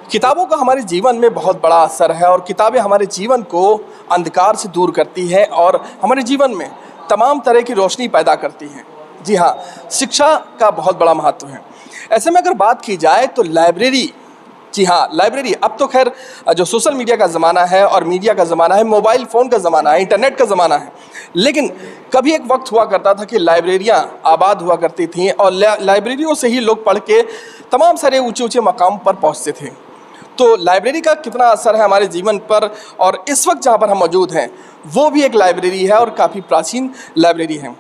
किताबों का हमारे जीवन में बहुत बड़ा असर है और किताबें हमारे जीवन को अंधकार से दूर करती है और हमारे जीवन में तमाम तरह की रोशनी पैदा करती हैं। जी हाँ, शिक्षा का बहुत बड़ा महत्व है। ऐसे में अगर बात की जाए तो लाइब्रेरी, जी हाँ लाइब्रेरी, अब तो खैर जो सोशल मीडिया का ज़माना है और मीडिया का ज़माना है, मोबाइल फ़ोन का ज़माना है, इंटरनेट का ज़माना है, लेकिन कभी एक वक्त हुआ करता था कि लाइब्रेरियाँ आबाद हुआ करती थीं और लाइब्रेरियों से ही लोग पढ़ के तमाम सारे ऊँचे ऊँचे मकाम पर पहुँचते थे। तो लाइब्रेरी का कितना असर है हमारे जीवन पर, और इस वक्त जहाँ पर हम मौजूद हैं वो भी एक लाइब्रेरी है और काफ़ी प्राचीन लाइब्रेरी है।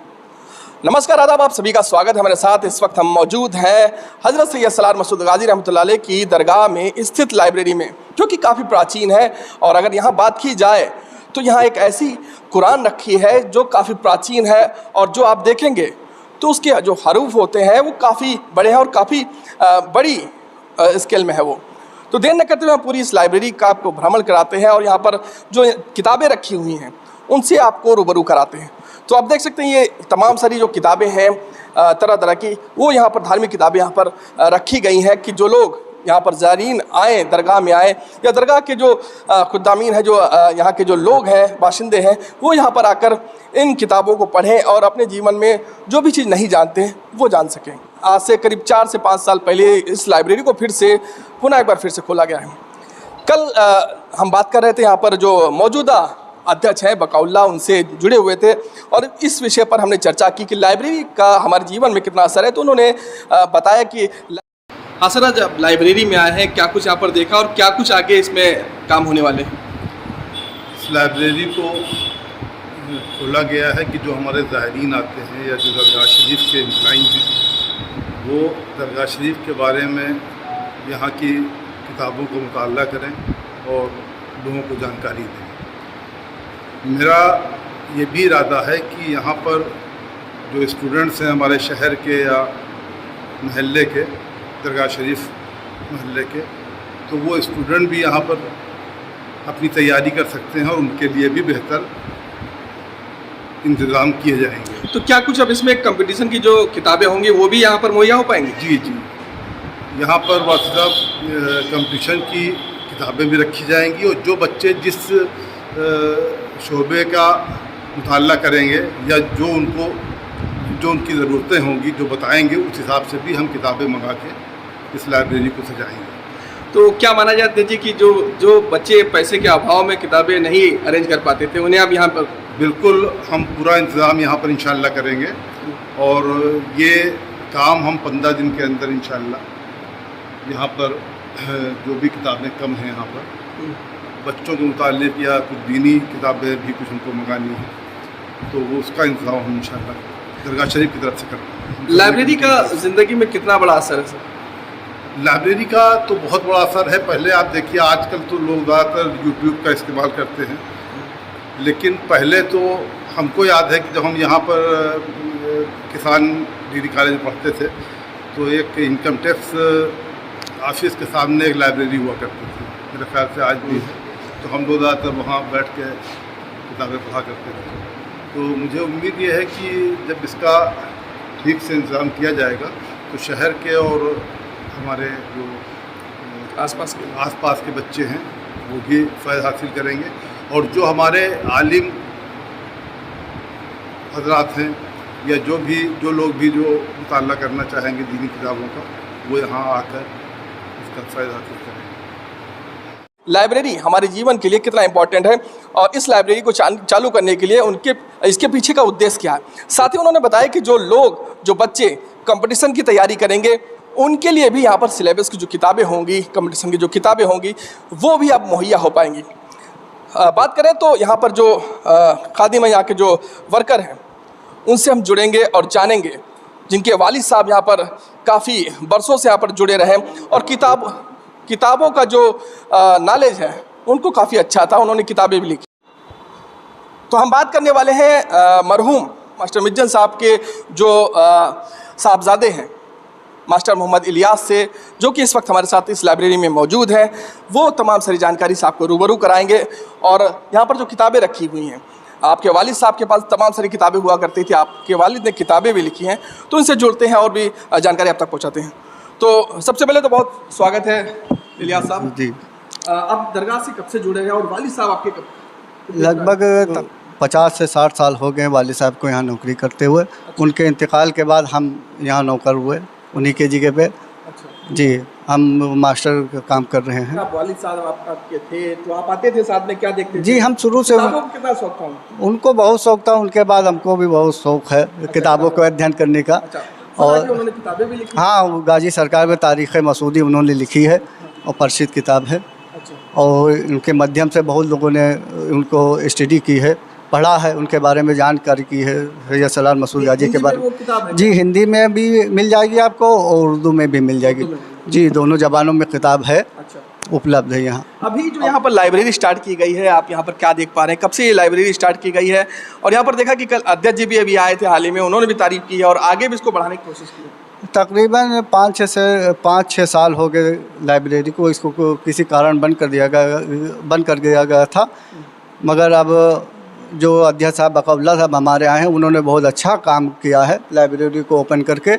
नमस्कार, आदाब, आप सभी का स्वागत है हमारे साथ। इस वक्त हम मौजूद हैं हज़रत सैयद सलार मसूद गाजी रहमतुल्लाह अलैह की दरगाह में स्थित लाइब्रेरी में, जो कि काफ़ी प्राचीन है। और अगर यहाँ बात की जाए तो यहाँ एक ऐसी कुरान रखी है जो काफ़ी प्राचीन है और जो आप देखेंगे तो उसके जो हरूफ होते हैं वो काफ़ी बड़े हैं और काफ़ी बड़ी स्केल में है वो। तो देर न करते हुए हम पूरी इस लाइब्रेरी का आपको भ्रमण कराते हैं और यहाँ पर जो किताबें रखी हुई हैं उनसे आपको रूबरू कराते हैं। तो आप देख सकते हैं ये तमाम सारी जो किताबें हैं तरह तरह की, वो यहाँ पर धार्मिक किताबें यहाँ पर रखी गई हैं कि जो लोग यहाँ पर ज़ायरीन आए, दरगाह में आए, या दरगाह के जो खुद्दामीन हैं, जो यहाँ के जो लोग हैं, बाशिंदे हैं, वो यहाँ पर आकर इन किताबों को पढ़ें और अपने जीवन में जो भी चीज़ नहीं जानते हैं वो जान सकें। आज से करीब 4 से 5 साल पहले इस लाइब्रेरी को फिर से पुनः एक बार फिर से खोला गया है। कल हम बात कर रहे थे यहाँ पर जो मौजूदा अध्यक्ष हैं बकाउल्ला, उनसे जुड़े हुए थे और इस विषय पर हमने चर्चा की कि लाइब्रेरी का हमारे जीवन में कितना असर है। तो उन्होंने बताया कि असर जब लाइब्रेरी में आए हैं, क्या कुछ यहाँ पर देखा और क्या कुछ आगे इसमें काम होने वाले हैं। इस लाइब्रेरी को खोला गया है कि जो हमारे ज़ायरीन आते हैं या जो दरगाह शरीफ के एम्प्लॉइज हैं वो दरगाह शरीफ के बारे में यहाँ की किताबों को मुताला करें और लोगों को जानकारी दें। मेरा ये भी इरादा है कि यहाँ पर जो स्टूडेंट्स हैं हमारे शहर के या महल्ले के, दरगाह शरीफ महल्ले के, तो वो स्टूडेंट भी यहाँ पर अपनी तैयारी कर सकते हैं और उनके लिए भी बेहतर इंतज़ाम किए जाएंगे। तो क्या कुछ अब इसमें कंपटीशन की जो किताबें होंगी वो भी यहाँ पर मुहैया हो पाएंगी? जी जी, यहाँ पर वास्तव कंपटीशन की किताबें भी रखी जाएंगी और जो बच्चे जिस शोबे का मुताला करेंगे या जो उनकी ज़रूरतें होंगी, जो बताएंगे, उस हिसाब से भी हम किताबें मंगा के इस लाइब्रेरी को सजाएंगे। तो क्या माना जाता है जी कि जो बच्चे पैसे के अभाव में किताबें नहीं अरेंज कर पाते थे उन्हें अब यहाँ पर बिल्कुल हम पूरा इंतज़ाम यहाँ पर इंशाल्लाह करेंगे और ये काम हम 15 दिन के अंदर इंशाल्लाह यहाँ पर जो भी किताबें कम हैं यहाँ पर बच्चों के मुतालिक या कुछ दीनी किताबें भी कुछ उनको मंगानी है तो वो उसका इंतज़ाम हम इंशाल्लाह दरगाह शरीफ की तरफ से करते हैं। लाइब्रेरी का ज़िंदगी में कितना बड़ा असर है सर? लाइब्रेरी का तो बहुत बड़ा असर है। पहले आप देखिए, आजकल तो लोग ज़्यादातर यूट्यूब का इस्तेमाल करते हैं, लेकिन पहले तो हमको याद है कि जब हम यहाँ पर किसान डिग्री कॉलेज में पढ़ते थे तो एक इनकम टैक्स ऑफिस के सामने एक लाइब्रेरी हुआ करती थी, मेरे ख्याल से आज भी है। तो हम लोग ज़्यादातर वहाँ बैठ के किताबें पढ़ा करते थे। तो मुझे उम्मीद ये है कि जब इसका ठीक से इंतज़ाम किया जाएगा तो शहर के और हमारे जो आसपास के बच्चे हैं वो भी फ़ायदा हासिल करेंगे और जो हमारे आलिम हजरात हैं या जो लोग भी जो मुताला करना चाहेंगे दीनी किताबों का, वो यहाँ आकर इसका फ़ायदा हासिल करेंगे। लाइब्रेरी हमारे जीवन के लिए कितना इम्पोर्टेंट है और इस लाइब्रेरी को चालू करने के लिए इसके पीछे का उद्देश्य क्या है। साथ ही उन्होंने बताया कि जो बच्चे कंपटीशन की तैयारी करेंगे उनके लिए भी यहाँ पर सिलेबस की जो किताबें होंगी, कंपटीशन की जो किताबें होंगी वो भी अब मुहैया हो पाएंगी। बात करें तो यहाँ पर जो खादिम यहाँ के जो वर्कर हैं उनसे हम जुड़ेंगे और जानेंगे, जिनके वालिद साहब यहाँ पर काफ़ी बरसों से यहाँ पर जुड़े रहे और किताबों का जो नॉलेज है उनको काफ़ी अच्छा था, उन्होंने किताबें भी लिखी। तो हम बात करने वाले हैं मरहूम मास्टर मिज्जन साहब के जो साहबजादे हैं मास्टर मोहम्मद इलियास से, जो कि इस वक्त हमारे साथ इस लाइब्रेरी में मौजूद हैं। वो तमाम सारी जानकारी से आपको रूबरू कराएंगे और यहाँ पर जो किताबें रखी हुई हैं, आपके वालिद साहब के पास तमाम सारी किताबें हुआ करती थी, आपके वालिद ने किताबें भी लिखी हैं, तो उनसे जुड़ते हैं और भी जानकारी आप तक पहुँचाते हैं। तो सबसे पहले तो बहुत स्वागत है इलियास साहब जी। आप दरगाह से कब से जुड़े हैं और वालिद साहब आपके कब लगभग 50 से 60 साल हो गए वालिद साहब को यहाँ नौकरी करते हुए। उनके इंतकाल के बाद हम यहाँ नौकर हुए उन्हीं के जगह पे। अच्छा जी, हम मास्टर का काम कर रहे हैं। आप वालिद साहब आपके थे तो आप आते थे साथ में, क्या देखते थे? जी, हम शुरू से किताबों का कितना शौक था उनको? उनको बहुत शौक था, उनके बाद हमको भी बहुत शौक है किताबों को अध्ययन करने का। अच्छा, सुना और कि उन्होंने किताबें भी लिखी? हाँ, वो गाजी सरकार में तारीख़ मसूदी उन्होंने लिखी है और प्रसिद्ध किताब है। अच्छा और उनके माध्यम से बहुत लोगों ने उनको स्टडी की है, पढ़ा है, उनके बारे में जानकारी की है। सैयद सलार मसूद गाजी के हिंदी बारे में वो किताब है? जी, हिंदी में भी मिल जाएगी आपको और उर्दू में भी मिल जाएगी। जी, दोनों ज़बानों में किताब है, अच्छा, उपलब्ध है यहाँ। अभी जो यहाँ पर लाइब्रेरी स्टार्ट की गई है, आप यहाँ पर क्या देख पा रहे हैं? कब से ये लाइब्रेरी स्टार्ट की गई है? और यहाँ पर देखा कि कल अध्यक्ष जी भी अभी आए थे हाल ही में, उन्होंने भी तारीफ की है और आगे भी इसको बढ़ाने की कोशिश की है। तकरीबन 5-6 साल हो गए लाइब्रेरी को, इसको किसी कारण बंद कर दिया गया था। मगर अब जो अध्यक्ष साहब बकौला साहब हमारे आए हैं, उन्होंने बहुत अच्छा काम किया है लाइब्रेरी को ओपन करके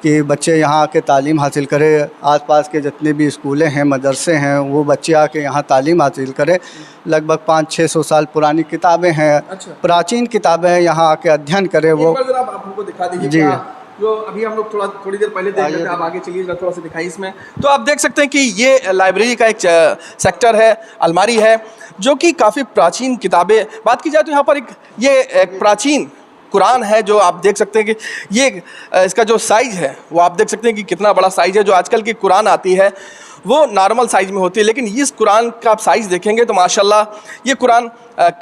कि बच्चे यहाँ आके तालीम हासिल करें। आसपास के जितने भी स्कूलें हैं, मदरसे हैं, वो बच्चे आके यहाँ तालीम हासिल करें। लगभग 500-600 साल पुरानी किताबें हैं, अच्छा। प्राचीन किताबें हैं, यहाँ आके अध्ययन करें वो। एक बार जरा आप हमको दिखा दीजिए जी। क्या जो अभी हम लोग थोड़ी देर पहले देख रहे थे, आप आगे चलिए जरा थोड़ा सा दिखाइए इसमें। तो आप देख सकते हैं कि ये लाइब्रेरी का एक सेक्टर है, अलमारी है, जो कि काफ़ी प्राचीन किताबें, बात की जाए तो यहाँ पर एक प्राचीन कुरान है जो आप देख सकते हैं कि ये इसका जो साइज़ है वो आप देख सकते हैं कि कितना बड़ा साइज़ है। जो आजकल की कुरान आती है वो नॉर्मल साइज़ में होती है, लेकिन इस कुरान का आप साइज़ देखेंगे तो माशाल्लाह ये कुरान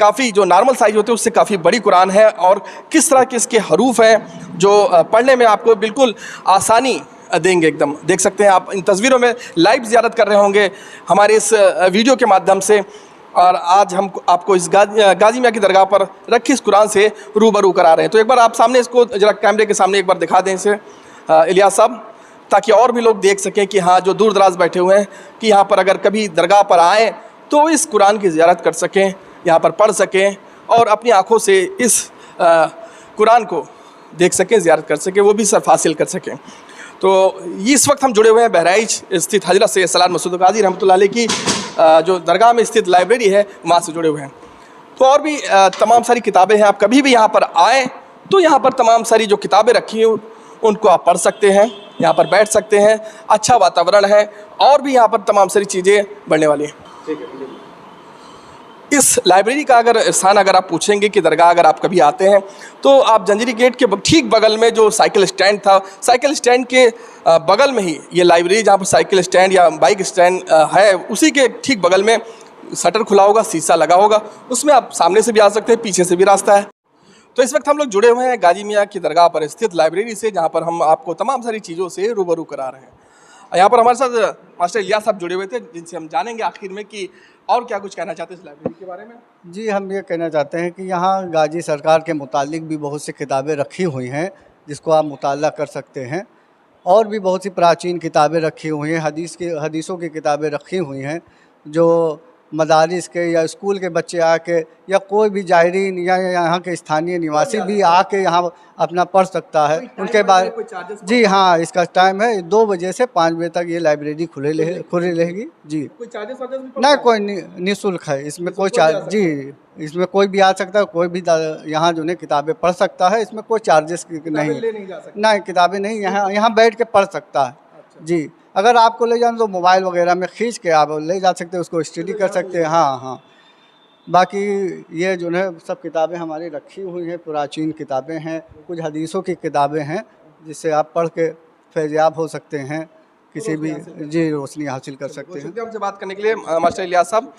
काफ़ी जो नॉर्मल साइज़ होते हैं उससे काफ़ी बड़ी कुरान है। और किस तरह के इसके हरूफ हैं जो पढ़ने में आपको बिल्कुल आसानी देंगे एकदम। देख सकते हैं आप इन तस्वीरों में लाइव ज़ियारत कर रहे होंगे हमारे इस वीडियो के माध्यम से। और आज हम आपको इस गाजी मियाँ की दरगाह पर रखी इस कुरान से रूबरू करा रहे हैं। तो एक बार आप सामने इसको ज़रा कैमरे के सामने एक बार दिखा दें इसे इलियास साहब, ताकि और भी लोग देख सकें कि हाँ, जो दूर दराज बैठे हुए हैं कि यहाँ पर अगर कभी दरगाह पर आएँ तो इस कुरान की ज़ियारत कर सकें, यहाँ पर पढ़ सकें और अपनी आँखों से इस कुरान को देख सकें, ज़ियारत कर सकें, वो भी सर्फ हासिल कर सकें। तो इस वक्त हम जुड़े हुए हैं बहराइच स्थित हजरत सैयद सलार मसूद गाजी रहमतुल्लाह अलैह की जो दरगाह में स्थित लाइब्रेरी है, वहाँ से जुड़े हुए हैं। तो और भी तमाम सारी किताबें हैं, आप कभी भी यहाँ पर आएँ तो यहाँ पर तमाम सारी जो किताबें रखी हैं उनको आप पढ़ सकते हैं, यहाँ पर बैठ सकते हैं, अच्छा वातावरण है और भी यहाँ पर तमाम सारी चीज़ें बढ़ने वाली हैं। ठीक है। इस लाइब्रेरी का अगर स्थान अगर आप पूछेंगे कि दरगाह अगर आप कभी आते हैं तो आप जंजीरी गेट के ठीक बगल में जो साइकिल स्टैंड था, साइकिल स्टैंड के बगल में ही ये लाइब्रेरी, जहाँ पर साइकिल स्टैंड या बाइक स्टैंड है, उसी के ठीक बगल में शटर खुला होगा, शीशा लगा होगा, उसमें आप सामने से भी आ सकते हैं, पीछे से भी रास्ता है। तो इस वक्त हम लोग जुड़े हुए हैं गाजी मियाँ की दरगाह पर स्थित लाइब्रेरी से, जहाँ पर हम आपको तमाम सारी चीज़ों से रूबरू करा रहे हैं। यहाँ पर हमारे साथ मास्टर इलियास साहब जुड़े हुए थे, जिनसे हम जानेंगे आखिर में कि और क्या कुछ कहना चाहते हैं इस लाइब्रेरी के बारे में। जी, हम ये कहना चाहते हैं कि यहाँ गाजी सरकार के मुतालिक भी बहुत सी किताबें रखी हुई हैं जिसको आप मुताला कर सकते हैं। और भी बहुत सी प्राचीन किताबें रखी हुई हैं, हदीसों की किताबें रखी हुई हैं जो मदारिस के या स्कूल के बच्चे आके या कोई भी जायरीन या यहाँ के स्थानीय निवासी भी आके यहाँ अपना पढ़ सकता है। उनके बाद जी हाँ, इसका टाइम है 2 बजे से 5 बजे तक ये लाइब्रेरी खुली रहेगी। जी, कोई चार्जेस नहीं, कोई निःशुल्क है, इसमें कोई चार्ज जी, इसमें कोई भी आ सकता है, कोई भी यहाँ जो है किताबें पढ़ सकता है, इसमें कोई चार्जेस नहीं, नहीं किताबें नहीं, यहाँ बैठ के पढ़ सकता है। जी, अगर आपको ले जाना तो मोबाइल वगैरह में खींच के आप ले जा सकते हैं, उसको स्टडी कर सकते हैं। हाँ हाँ, बाकी ये जो है सब किताबें हमारी रखी हुई हैं, प्राचीन किताबें हैं, कुछ हदीसों की किताबें हैं जिससे आप पढ़ के फैज़याब हो सकते हैं, किसी भी जी रोशनी हासिल कर सकते हैं। हमसे बात करने के लिए मास्टर इलियास साहब।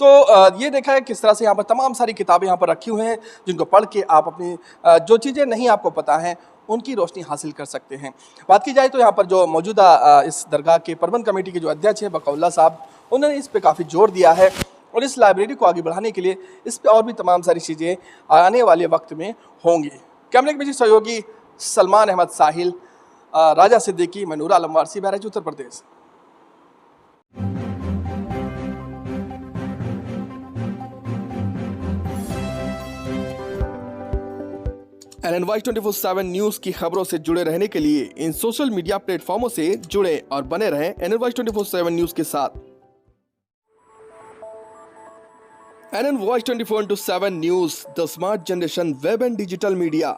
तो ये देखा है किस तरह से यहाँ पर तमाम सारी किताबें यहाँ पर रखी हुई हैं जिनको पढ़ के आप अपनी जो चीज़ें नहीं आपको पता हैं उनकी रोशनी हासिल कर सकते हैं। बात की जाए तो यहाँ पर जो मौजूदा इस दरगाह के प्रबंध कमेटी के जो अध्यक्ष हैं बकौला साहब, उन्होंने इस पर काफ़ी जोर दिया है और इस लाइब्रेरी को आगे बढ़ाने के लिए इस पर और भी तमाम सारी चीज़ें आने वाले वक्त में होंगी। कैमरे के पीछे सहयोगी सलमान अहमद साहिल, राजा सिद्दीकी, मैं Noor Alam Warsi, Bahraich Uttar Pradesh. NN Voice 24/7 news की खबरों से जुड़े रहने के लिए इन सोशल मीडिया प्लेटफॉर्मों से जुड़े और बने रहें NN Voice 24/7 न्यूज के साथ। NN Voice 24/7 news, the smart generation web and digital media.